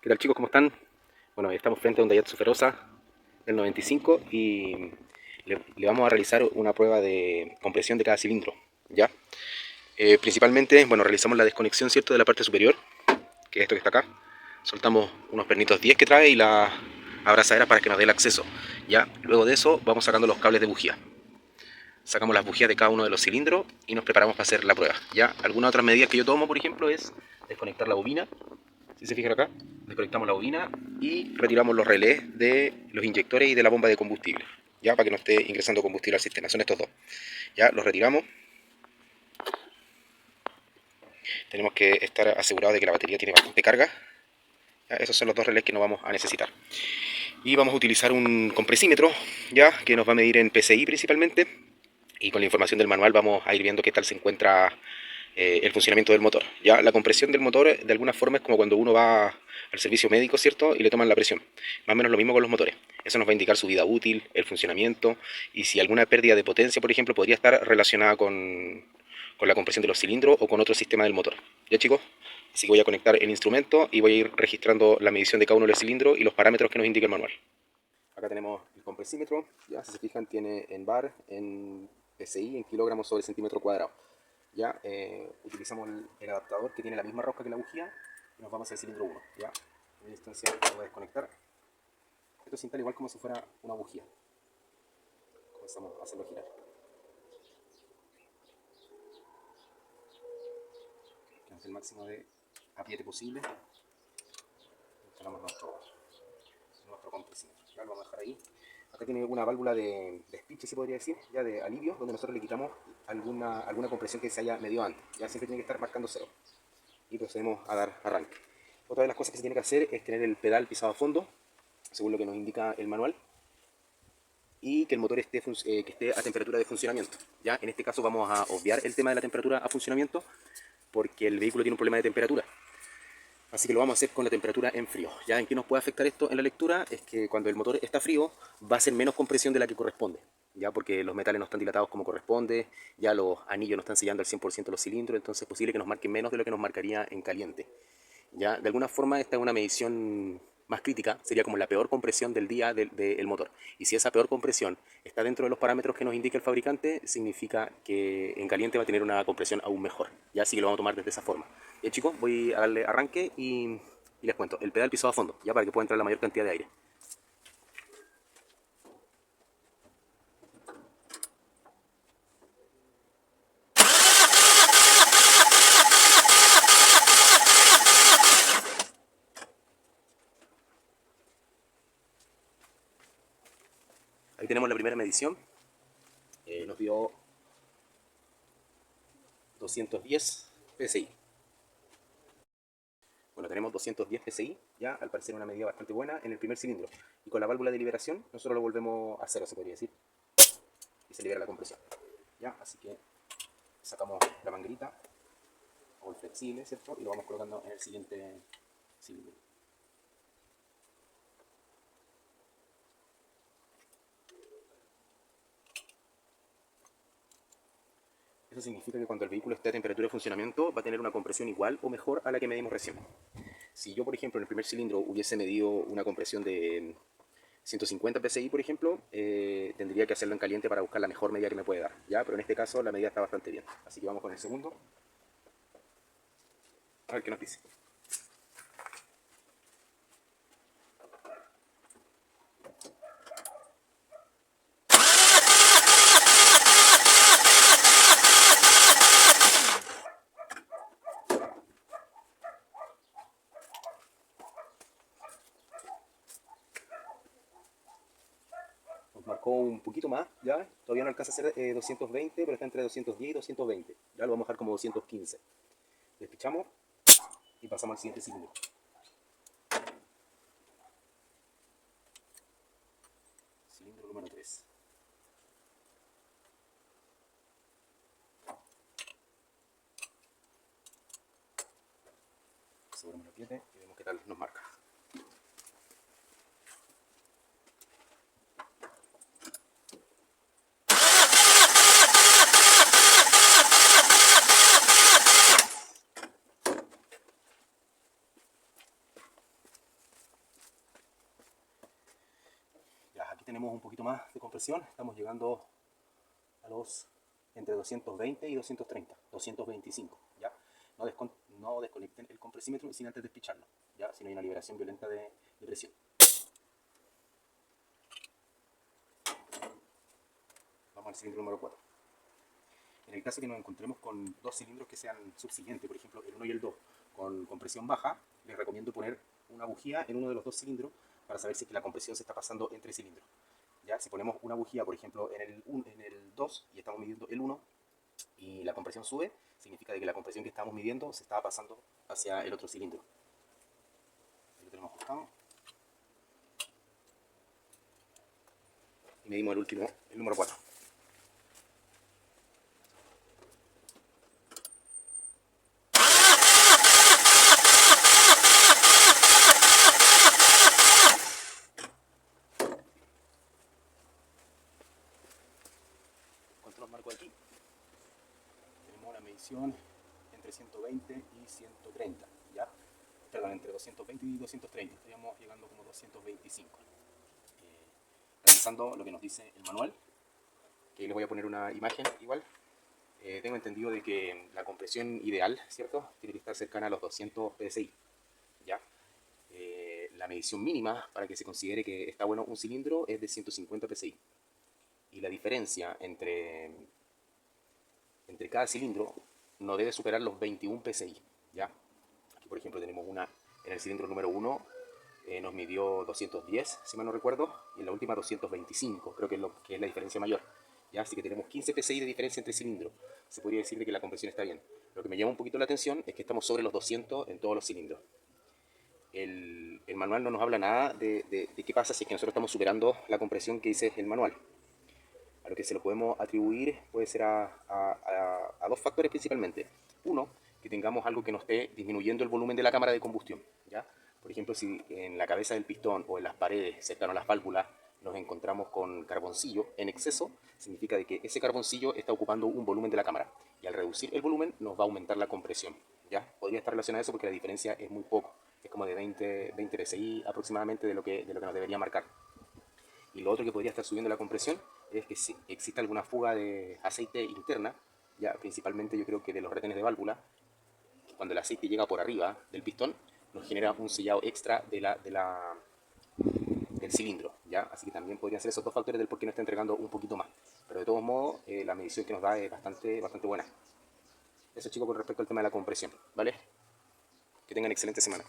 ¿Qué tal, chicos? ¿Cómo están? Bueno, estamos frente a un Daihatsu Feroza del 95 y le vamos a realizar una prueba de compresión de cada cilindro, ¿ya? Principalmente, bueno, realizamos la desconexión, ¿cierto?, de la parte superior, que es esto que está acá. Soltamos unos pernitos 10 que trae y la abrazadera para que nos dé el acceso, ¿ya? Luego de eso vamos sacando los cables de bujía. Sacamos las bujías de cada uno de los cilindros y nos preparamos para hacer la prueba, ¿ya? Algunas otras medidas que yo tomo, por ejemplo, es desconectar la bobina. Si se fijan acá, desconectamos la bobina y retiramos los relés de los inyectores y de la bomba de combustible, ya, para que no esté ingresando combustible al sistema. Son estos dos. Ya los retiramos. Tenemos que estar asegurados de que la batería tiene bastante carga. Ya, esos son los dos relés que no vamos a necesitar. Y vamos a utilizar un compresímetro, ya, que nos va a medir en PSI principalmente. Y con la información del manual vamos a ir viendo qué tal se encuentra el funcionamiento del motor. Ya la compresión del motor de alguna forma es como cuando uno va al servicio médico, ¿cierto? Y le toman la presión. Más o menos lo mismo con los motores. Eso nos va a indicar su vida útil, el funcionamiento y si alguna pérdida de potencia, por ejemplo, podría estar relacionada con la compresión de los cilindros o con otro sistema del motor. ¿Ya, chicos? Así que voy a conectar el instrumento y voy a ir registrando la medición de cada uno de los cilindros y los parámetros que nos indica el manual. Acá tenemos el compresímetro, ya si se fijan tiene en bar, en PSI, en kilogramos sobre centímetro cuadrado. Ya utilizamos el adaptador que tiene la misma rosca que la bujía y nos vamos al cilindro 1. Ya, en esta instancia lo voy a desconectar. Esto se instala igual como si fuera una bujía. Comenzamos a hacerlo girar. Tenemos el máximo de apriete posible. Instalamos nuestro compresímetro. Ya lo vamos a dejar ahí. Acá tiene una válvula de despiche, se podría decir, ya de alivio, donde nosotros le quitamos alguna compresión que se haya medido antes. Ya siempre tiene que estar marcando cero. Y procedemos a dar arranque. Otra de las cosas que se tiene que hacer es tener el pedal pisado a fondo, según lo que nos indica el manual, y que el motor esté, que esté a temperatura de funcionamiento. ¿Ya? En este caso vamos a obviar el tema de la temperatura a funcionamiento porque el vehículo tiene un problema de temperatura. Así que lo vamos a hacer con la temperatura en frío. ¿Ya? ¿En qué nos puede afectar esto en la lectura? Es que cuando el motor está frío va a ser menos compresión de la que corresponde. ¿Ya? Porque los metales no están dilatados como corresponde, ya los anillos no están sellando al 100% los cilindros, entonces es posible que nos marquen menos de lo que nos marcaría en caliente. ¿Ya? De alguna forma esta es una medición más crítica, sería como la peor compresión del día del motor. Y si esa peor compresión está dentro de los parámetros que nos indica el fabricante, significa que en caliente va a tener una compresión aún mejor. Ya, así que lo vamos a tomar desde esa forma. Chicos, voy a darle arranque y les cuento. El pedal pisado a fondo, ya para que pueda entrar la mayor cantidad de aire. Ahí tenemos la primera medición. Nos dio 210 PSI. Bueno, tenemos 210 PSI, ya al parecer una medida bastante buena en el primer cilindro. Y con la válvula de liberación nosotros lo volvemos a cero, se podría decir. Y se libera la compresión. Ya, así que sacamos la manguerita o el flexible, ¿cierto? Y lo vamos colocando en el siguiente cilindro. Eso significa que cuando el vehículo esté a temperatura de funcionamiento va a tener una compresión igual o mejor a la que medimos recién. Si yo, por ejemplo, en el primer cilindro hubiese medido una compresión de 150 PSI, por ejemplo, tendría que hacerlo en caliente para buscar la mejor medida que me puede dar, ¿ya? Pero en este caso la medida está bastante bien. Así que vamos con el segundo. A ver qué nos dice. Nos marcó un poquito más, ¿ya? Todavía no alcanza a ser 220, pero está entre 210 y 220. Ya lo vamos a dejar como 215. Despichamos y pasamos al siguiente cilindro. Cilindro número 3. Aseguramos el apriete y vemos qué tal nos marca. aquí tenemos un poquito más de compresión, estamos llegando a los entre 220 y 230, 225, ¿ya? No desconecten el compresímetro sin antes despicharlo, ¿ya? Si no hay una liberación violenta de presión. Vamos al cilindro número 4. En el caso que nos encontremos con dos cilindros que sean subsiguientes, por ejemplo el 1 y el 2, con compresión baja, les recomiendo poner una bujía en uno de los dos cilindros para saber si es que la compresión se está pasando entre cilindros. ¿Ya? Si ponemos una bujía, por ejemplo, en el 2 y estamos midiendo el 1 y la compresión sube, significa que la compresión que estamos midiendo se estaba pasando hacia el otro cilindro. Ahí lo tenemos ajustado. Y medimos el último, el número 4. ¿Cuánto nos marcó aquí? Tenemos una medición entre 120 y 130, ¿ya? Perdón, entre 220 y 230, estaríamos llegando como 225. Revisando lo que nos dice el manual, que les voy a poner una imagen igual. Tengo entendido de que la compresión ideal, ¿cierto? Tiene que estar cercana a los 200 psi, ¿ya? La medición mínima para que se considere que está bueno un cilindro es de 150 psi. Y la diferencia entre cada cilindro no debe superar los 21 psi, ¿ya? Aquí, por ejemplo, tenemos una en el cilindro número 1, nos midió 210, si mal no recuerdo, y en la última 225, creo que es la diferencia mayor. ¿Ya? Así que tenemos 15 psi de diferencia entre cilindros. Se podría decir que la compresión está bien. Lo que me llama un poquito la atención es que estamos sobre los 200 en todos los cilindros. El manual no nos habla nada de qué pasa si es que nosotros estamos superando la compresión que dice el manual. A lo que se lo podemos atribuir puede ser a dos factores principalmente. Uno, que tengamos algo que nos esté disminuyendo el volumen de la cámara de combustión, ¿ya? Por ejemplo, si en la cabeza del pistón o en las paredes cercano a las válvulas nos encontramos con carboncillo en exceso, significa de que ese carboncillo está ocupando un volumen de la cámara. Y al reducir el volumen nos va a aumentar la compresión, ¿ya? Podría estar relacionado a eso porque la diferencia es muy poco. Es como de 20 psi aproximadamente de lo que nos debería marcar. Y lo otro que podría estar subiendo la compresión es que si existe alguna fuga de aceite interna, ya principalmente yo creo que de los retenes de válvula, cuando el aceite llega por arriba del pistón, nos genera un sellado extra del cilindro, ¿ya? Así que también podrían ser esos dos factores del por qué nos está entregando un poquito más. Pero de todos modos, la medición que nos da es bastante buena. Eso, chicos, con respecto al tema de la compresión, ¿vale? Que tengan excelente semana.